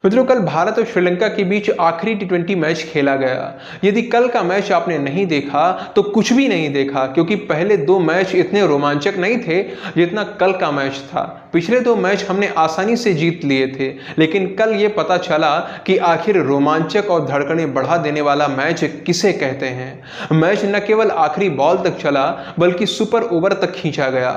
मित्रों, कल भारत और श्रीलंका के बीच आखिरी टी20 मैच खेला गया। यदि कल का मैच आपने नहीं देखा तो कुछ भी नहीं देखा, क्योंकि पहले दो मैच इतने रोमांचक नहीं थे जितना कल का मैच था। पिछले दो मैच हमने आसानी से जीत लिए थे, लेकिन कल ये पता चला कि आखिर रोमांचक और धड़कनें बढ़ा देने वाला मैच किसे कहते हैं। मैच न केवल आखिरी बॉल तक चला, बल्कि सुपर ओवर तक खींचा गया।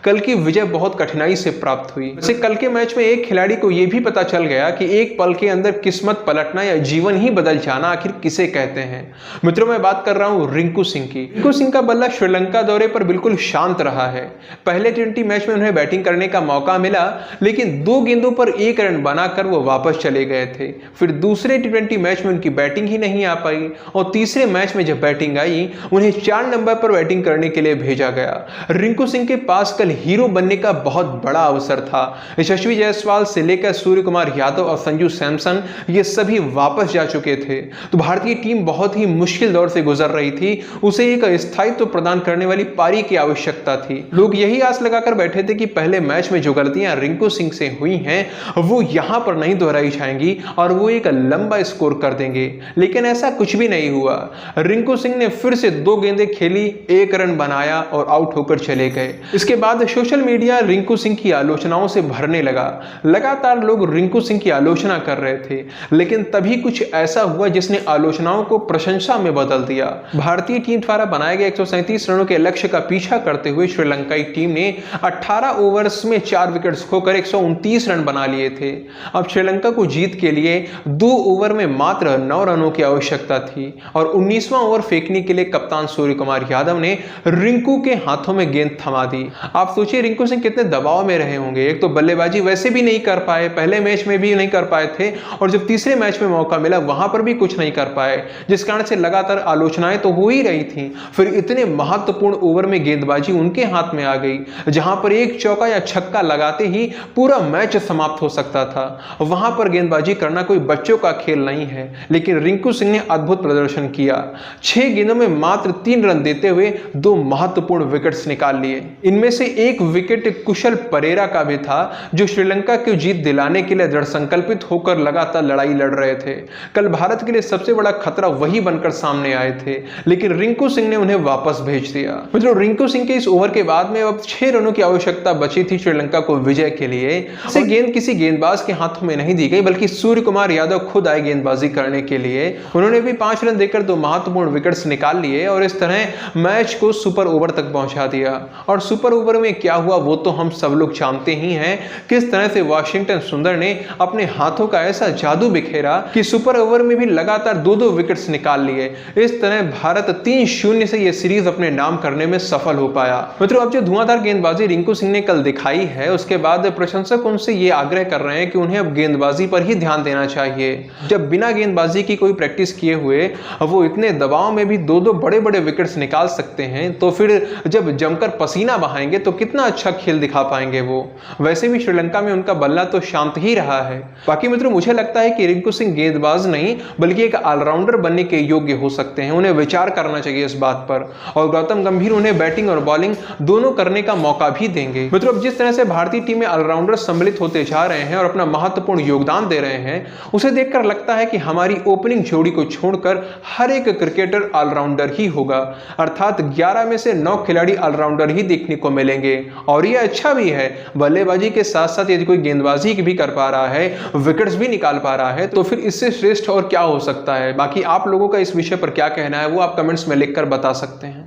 कल की विजय बहुत कठिनाई से प्राप्त हुई। वैसे कल के मैच में एक खिलाड़ी को यह भी पता चल गया कि एक पल के अंदर किस्मत पलटना या जीवन ही बदल जाना आखिर किसे कहते हैं। मित्रों, मैं बात कर रहा हूं रिंकू सिंह की। रिंकू सिंह का बल्ला श्रीलंका दौरे पर बिल्कुल शांत रहा है। पहले टी20 मैच में उन्हें बैटिंग करने का मौका मिला, लेकिन 2 गेंदों पर 1 रन बनाकर वो वापस चले गए थे। फिर दूसरे टी20 मैच में उनकी बैटिंग ही नहीं आ पाई, और तीसरे मैच में जब बैटिंग आई, उन्हें 4 नंबर पर बैटिंग करने के लिए भेजा गया। रिंकू सिंह के पास कल हीरो बनने का बहुत बड़ा अवसर था। यशस्वी जायसवाल से लेकर सूर्य कुमार यादव और संजू सैमसन, ये सभी वापस जा चुके थे। तो भारतीय टीम बहुत ही मुश्किल दौर से गुजर रही थी। उसे एक स्थायित्व प्रदान करने वाली पारी की आवश्यकता थी। लोग यही आस लगाकर बैठे थे कि पहले मैच में जो गलतियां रिंकू सिंह से हुई हैं वो यहां पर नहीं दोहराई जाएंगी और वो एक लंबा स्कोर कर देंगे, लेकिन ऐसा कुछ भी नहीं हुआ। रिंकू सिंह ने फिर से 2 गेंदें खेली, 1 रन बनाया और आउट होकर चले गए। इसके बाद सोशल मीडिया रिंकू सिंह की आलोचनाओं से भरने लगा। लगातार लोग रिंकू सिंह की आलोचना कर रहे थे, लेकिन तभी कुछ ऐसा हुआ जिसने आलोचनाओं को प्रशंसा में बदल दिया। भारतीय टीम द्वारा बनाए गए 137 रनों के लक्ष्य का पीछा करते हुए श्रीलंकाई टीम ने 18 ओवर्स में 4 विकेट्स खोकर 129 रन बना लिए थे। अब श्रीलंका को जीत के लिए 2 ओवर में मात्र 9 रनों की आवश्यकता थी, और 19वां ओवर फेंकने के लिए कप्तान सूर्य कुमार यादव ने रिंकू के हाथों में गेंद थमा दी। आप सोचिए रिंकू सिंह कितने दबाव में रहे होंगे। एक तो बल्लेबाजी वैसे भी नहीं कर पाए, पहले मैच में भी नहीं कर पाए थे, और जब तीसरे मैच में मौका मिला वहां पर भी कुछ नहीं कर पाए, जिस कारण से लगातार आलोचनाएं तो हो ही रही थी। फिर इतने महत्वपूर्ण ओवर में गेंदबाजी उनके हाथ में आ गई, जहां पर एक चौका या छक्का लगाते ही पूरा मैच समाप्त हो सकता था। वहां पर गेंदबाजी करना कोई बच्चों का खेल नहीं है, लेकिन रिंकू सिंह ने अद्भुत प्रदर्शन किया। 6 गेंदों में मात्र 3 रन देते हुए 2 महत्वपूर्ण विकेट्स निकाल लिए। इनमें से एक विकेट कुशल परेरा का भी था, जो श्रीलंका को जीत दिलाने के लिए दृढ़ संकल्पित होकर लगातार लड़ाई लड़ रहे थे। कल भारत के लिए सबसे बड़ा खतरा वही बनकर सामने आए थे, लेकिन रिंकू सिंह ने उन्हें वापस भेज दिया। मतलब रिंकू सिंह के इस ओवर के बाद में अब 6 रनों की आवश्यकता बची थी श्रीलंका को विजय के लिए। इसे गेंद किसी गेंदबाज के हाथों में नहीं दी गई, बल्कि सूर्य कुमार यादव खुद आए गेंदबाजी करने के लिए। उन्होंने भी 5 रन देकर 2 महत्वपूर्ण विकेट्स निकाल लिए और इस तरह मैच को सुपर ओवर तक पहुंचा दिया। और सुपर ओवर में क्या हुआ वो तो हम सब लोग जानते ही हैं। किस तरह से वाशिंगटन सुंदर ने अपने हाथों का ऐसा जादू बिखेरा कि सुपर ओवर में भी लगातार 2-2 विकेट्स निकाल लिए। इस तरह भारत 3-0 से यह सीरीज अपने नाम करने में सफल हो पाया। मित्रों, अब जो धुआंधार गेंदबाजी रिंकू सिंह ने कल दिखाई है, उसके बाद प्रशंसक उनसे यह आग्रह कर रहे हैं कि उन्हें अब गेंदबाजी पर ही ध्यान देना चाहिए। जब बिना गेंदबाजी की कोई प्रैक्टिस किए हुए वो इतने दबाव में भी 2-2 बड़े-बड़े विकेट्स निकाल सकते हैं, तो फिर जब जमकर पसीना बहाएंगे तो कितना अच्छा खेल दिखा पाएंगे वो। वैसे भी श्रीलंका में उनका बल्ला तो शांत ही रहा है। बाकी मित्रों, मुझे लगता है कि रिंकू सिंह गेंदबाज नहीं बल्कि एक ऑलराउंडर बनने के योग्य हो सकते हैं। उन्हें विचार करना चाहिए इस बात पर, और गौतम गंभीर उन्हें बैटिंग और बॉलिंग दोनों करने का मौका भी देंगे। मित्रों, अब जिस तरह से भारतीय टीम में ऑलराउंडर सम्मिलित होते जा रहे हैं और अपना महत्वपूर्ण योगदान दे रहे हैं, उसे देखकर लगता है कि हमारी ओपनिंग जोड़ी को छोड़कर हर एक क्रिकेटर ऑलराउंडर ही होगा। अर्थात 11 में से 9 खिलाड़ी ऑलराउंडर ही देखने को मिलेंगे, और यह अच्छा भी है। बल्लेबाजी के साथ साथ यदि कोई गेंदबाजी भी कर पा रहा है, विकेट्स भी निकाल पा रहा है, तो फिर इससे श्रेष्ठ और क्या हो सकता है। बाकी आप लोगों का इस विषय पर क्या कहना है वो आप कमेंट्स में लिखकर बता सकते हैं।